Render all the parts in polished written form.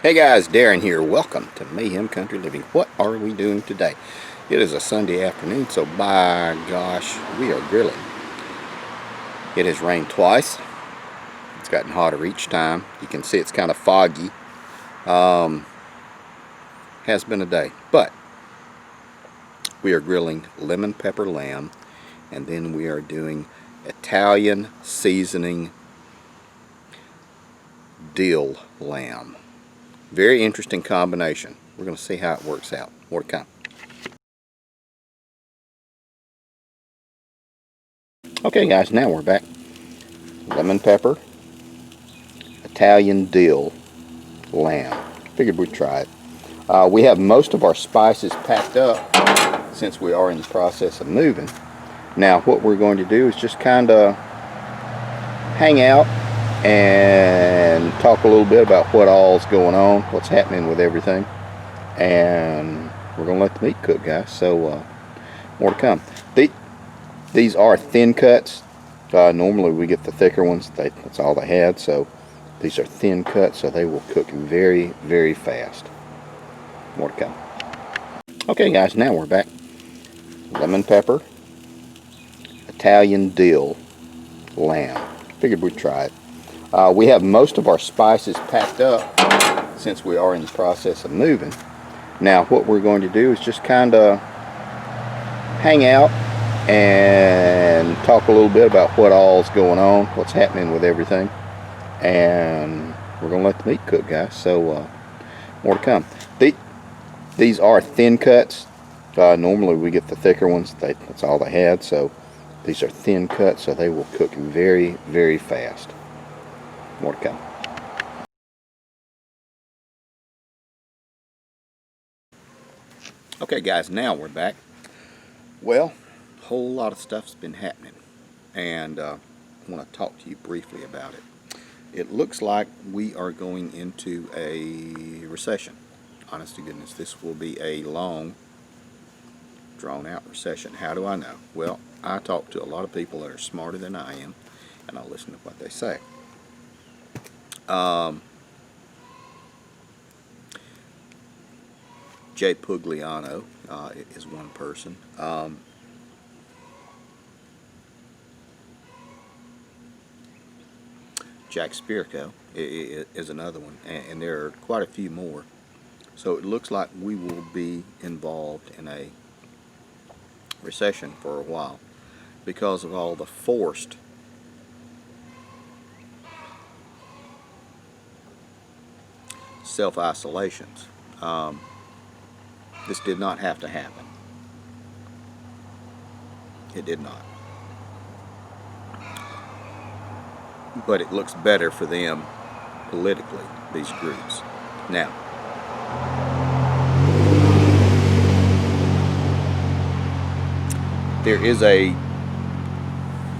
Hey guys, Darren here. Welcome to Mayhem Country Living. What are we doing today? It is a Sunday afternoon, so by gosh, we are grilling. It has rained twice. It's gotten hotter each time. You can see it's kind of foggy. Has been a day, but we are grilling lemon pepper lamb, and then we are doing Italian seasoning dill lamb. Very interesting combination. We're going to see how it works out. More to come. Okay guys, now we're back. Lemon pepper, Italian dill lamb. Figured we'd try it. We have most of our spices packed up since we are in the process of moving. Now what we're going to do is just kind of hang out and talk a little bit about what all's going on, what's happening with everything, and we're gonna let the meat cook, guys. So more to come. These are thin cuts. Normally we get the thicker ones. That's all they had, so these are thin cuts, so they will cook very, very fast. More to come. Okay guys, now we're back. Lemon pepper, Italian dill lamb. Figured we'd try it. We have most of our spices packed up since we are in the process of moving. Now what we're going to do is just kind of hang out and talk a little bit about what all's going on, what's happening with everything, and we're going to let the meat cook, guys. So more to come. These are thin cuts. Normally we get the thicker ones. That's all they had, so these are thin cuts, so they will cook very, very fast. More to come. Okay guys, now we're back. Well, a whole lot of stuff's been happening, and I want to talk to you briefly about it. It looks like we are going into a recession. Honest to goodness, this will be a long, drawn-out recession. How do I know? Well, I talk to a lot of people that are smarter than I am, and I listen to what they say. Jay Pugliano is one person. Jack Spirko is another one, and there are quite a few more. So it looks like we will be involved in a recession for a while because of all the forced self-isolations. This did not have to happen. It did not. But it looks better for them politically, these groups. Now, there is a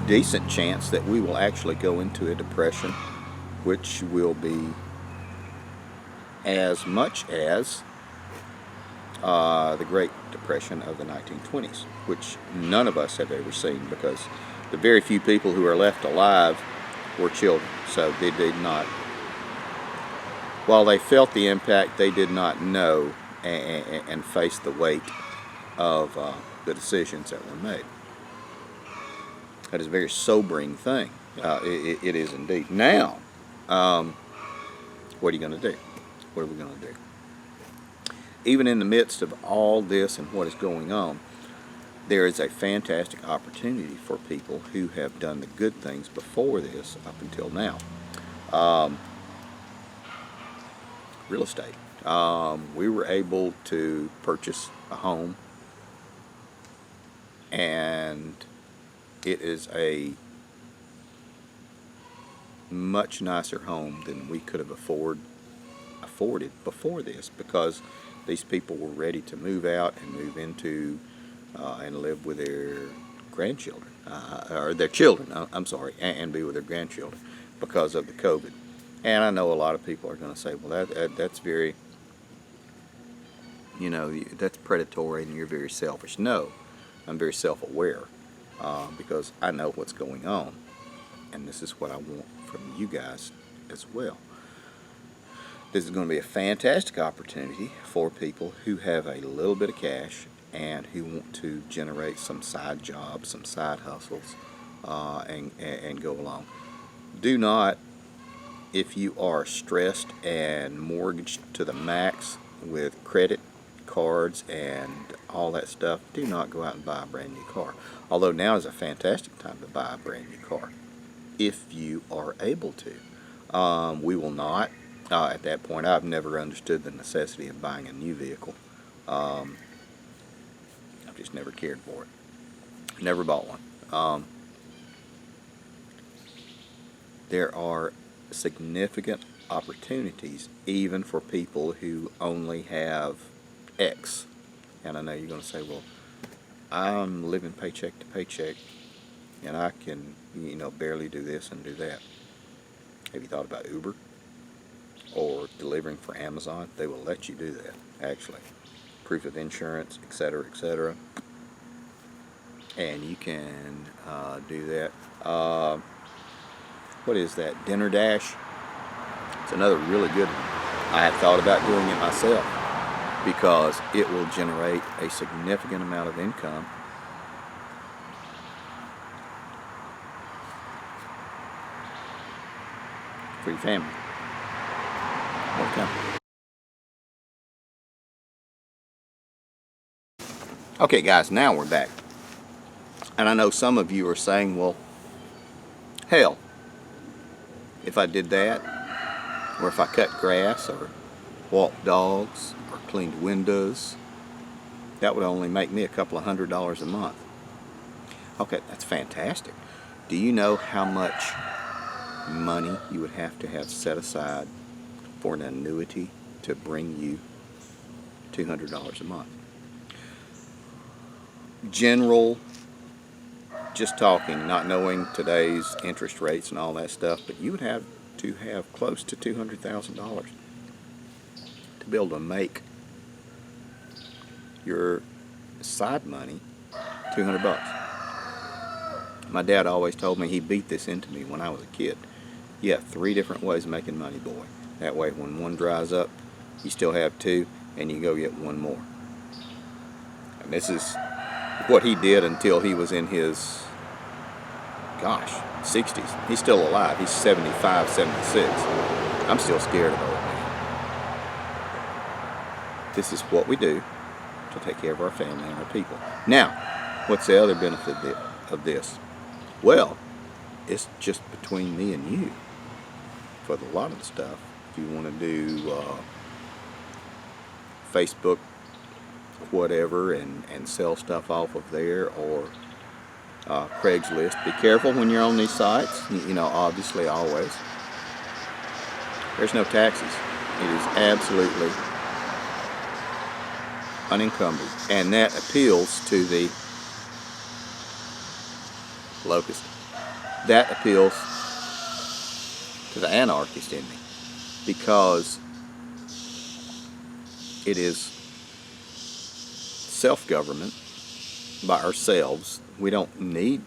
decent chance that we will actually go into a depression, which will be as much as the Great Depression of the 1920s, which none of us have ever seen, because the very few people who are left alive were children. So they did not, while they felt the impact, they did not know and face the weight of the decisions that were made. That is a very sobering thing. It is indeed. Now, what are you going to do? What are we going to do? Even in the midst of all this and what is going on, there is a fantastic opportunity for people who have done the good things before this up until now. Real estate. We were able to purchase a home, and it is a much nicer home than we could have afforded before this, because these people were ready to move out and move into and live with their grandchildren, or their children, I'm sorry, and be with their grandchildren because of the COVID. And I know a lot of people are going to say, well, that's very, that's predatory and you're very selfish. No, I'm very self-aware because I know what's going on, and this is what I want from you guys as well. This is going to be a fantastic opportunity for people who have a little bit of cash and who want to generate some side jobs, some side hustles, and go along. Do not, if you are stressed and mortgaged to the max with credit cards and all that stuff, do not go out and buy a brand new car. Although now is a fantastic time to buy a brand new car, if you are able to. We will not. At that point, I've never understood the necessity of buying a new vehicle. I've just never cared for it. Never bought one. There are significant opportunities even for people who only have X. And I know you're going to say, well, I'm living paycheck to paycheck and I can, barely do this and do that. Have you thought about Uber or delivering for Amazon? They will let you do that, actually. Proof of insurance, etc., etc. And you can do that. What is that? Dinner Dash? It's another really good one. I have thought about doing it myself because it will generate a significant amount of income for your family. Okay guys, now we're back. And I know some of you are saying, well, hell, if I did that, or if I cut grass, or walked dogs, or cleaned windows, that would only make me a couple of $100s a month. Okay, that's fantastic. Do you know how much money you would have set aside for an annuity to bring you $200 a month? General, just talking, not knowing today's interest rates and all that stuff, but you would have to have close to $200,000 to be able to make your side money $200. My dad always told me, he beat this into me when I was a kid. You have 3 different ways of making money, boy. That way when one dries up, you still have 2 and you go get 1 more. And this is what he did until he was in his 60s. He's still alive. He's 75, 76. I'm still scared of old man. This is what we do to take care of our family and our people. Now, what's the other benefit of this? Well, it's just between me and you for a lot of the stuff. If you want to do Facebook, whatever, and sell stuff off of there, or Craigslist. Be careful when you're on these sites. Obviously, always. There's no taxes. It is absolutely unencumbered, and that appeals to the locust. That appeals to the anarchist in me, because it is self-government by ourselves. We don't need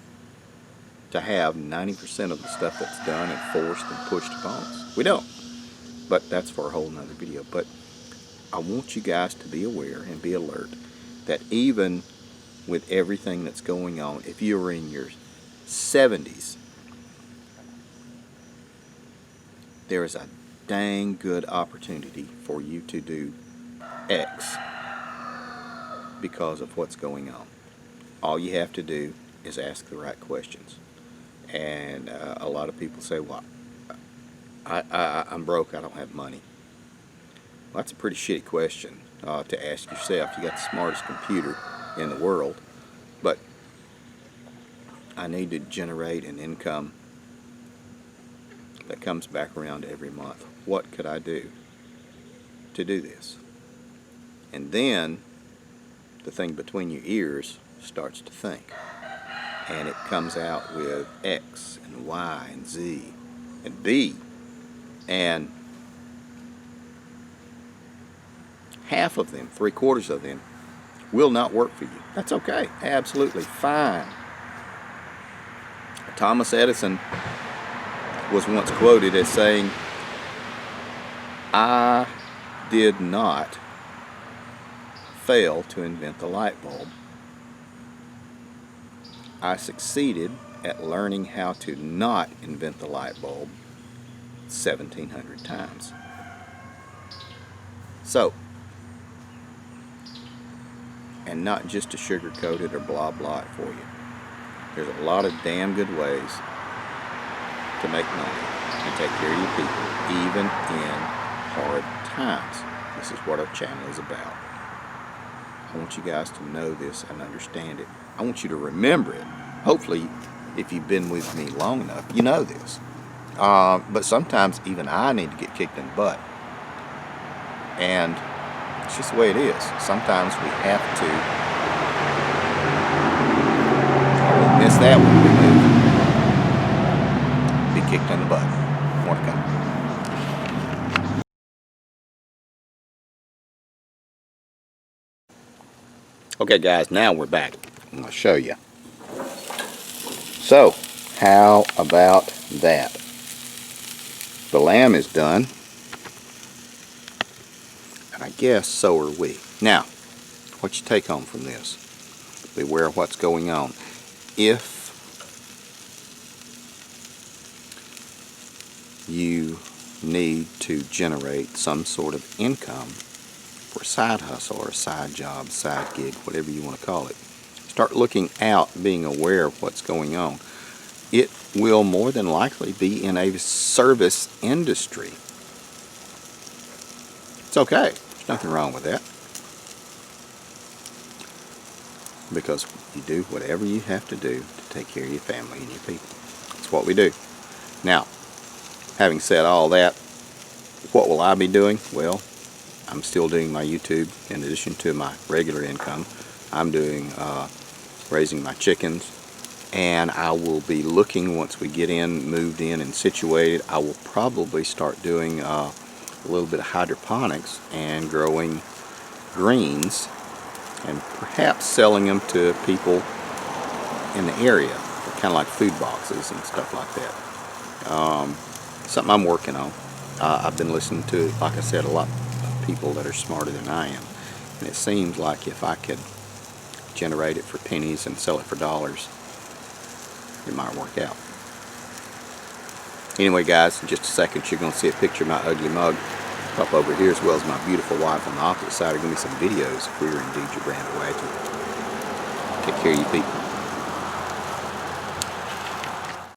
to have 90% of the stuff that's done and forced and pushed upon us. We don't. But that's for a whole nother video. But I want you guys to be aware and be alert that even with everything that's going on, if you're in your 70s, there is a dang good opportunity for you to do X because of what's going on. All you have to do is ask the right questions. And a lot of people say, well, I'm broke, I don't have money. Well, that's a pretty shitty question to ask yourself. You got the smartest computer in the world, but I need to generate an income that comes back around every month. What could I do to do this? And then the thing between your ears starts to think, and it comes out with X and Y and Z and B, and half of them, 3/4 of them, will not work for you. That's okay. Absolutely fine. Thomas Edison was once quoted as saying, I did not fail to invent the light bulb. I succeeded at learning how to not invent the light bulb 1,700 times. So, and not just to sugarcoat it or blah blah it for you. There's a lot of damn good ways to make money and take care of your people, even in hard times. This is what our channel is about. I want you guys to know this and understand it. I want you to remember it. Hopefully, if you've been with me long enough, you know this. But sometimes even I need to get kicked in the butt. And it's just the way it is. Sometimes we have to. I won't miss that one. We move. Be kicked in the butt. More to come. Okay guys, now we're back. I'm going to show you. So, how about that? The lamb is done. And I guess so are we. Now, what you take home from this? Beware of what's going on. If you need to generate some sort of income for a side hustle or a side job, side gig, whatever you want to call it, start looking out, being aware of what's going on. It will more than likely be in a service industry. It's okay. There's nothing wrong with that. Because you do whatever you have to do to take care of your family and your people. That's what we do. Now, having said all that, what will I be doing? Well, I'm still doing my YouTube in addition to my regular income. I'm doing raising my chickens, and I will be looking, once we get in, moved in and situated, I will probably start doing a little bit of hydroponics and growing greens and perhaps selling them to people in the area, kind of like food boxes and stuff like that. Something I'm working on. I've been listening to, like I said, a lot of people that are smarter than I am, and it seems like if I could generate it for pennies and sell it for dollars, it might work out. Anyway guys, in just a second you're going to see a picture of my ugly mug pop over here, as well as my beautiful wife on the opposite side. Are going to be some videos if we were indeed your brand of wagon. Take care of you people.